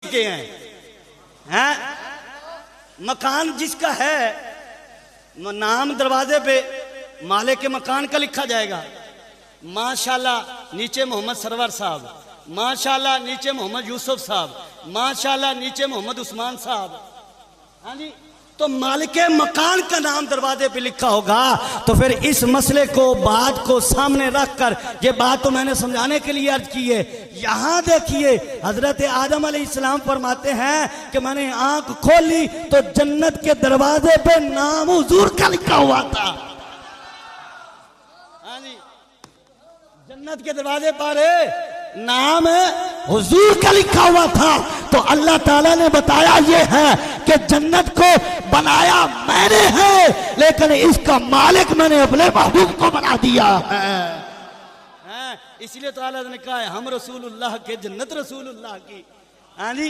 के हैं मकान जिसका है नाम दरवाजे पे मालिक के मकान का लिखा जाएगा, माशाल्लाह नीचे मोहम्मद सरवर साहब, माशाल्लाह नीचे मोहम्मद यूसुफ साहब, माशाल्लाह नीचे मोहम्मद उस्मान साहब। हाँ जी, तो मालिक मकान का नाम दरवाजे पे लिखा होगा। तो फिर इस मसले को बात को सामने रखकर ये बात तो मैंने समझाने के लिए अर्ज की है। यहां देखिए हजरत आदम अलैहिस्सलाम फरमाते हैं कि मैंने आंख खोली तो जन्नत के दरवाजे पे नाम हुजूर का लिखा हुआ था। हाँ जी, जन्नत के दरवाजे पर नाम हुजूर का लिखा हुआ था। तो अल्लाह ताला ने बताया ये है कि जन्नत को बनाया मैंने है, लेकिन इसका मालिक मैंने अपने महबूब को बना दिया है। इसलिए तो अल्लाह ने कहा है हम रसूलुल्लाह के जन्नत रसूलुल्लाह की। हाँ जी,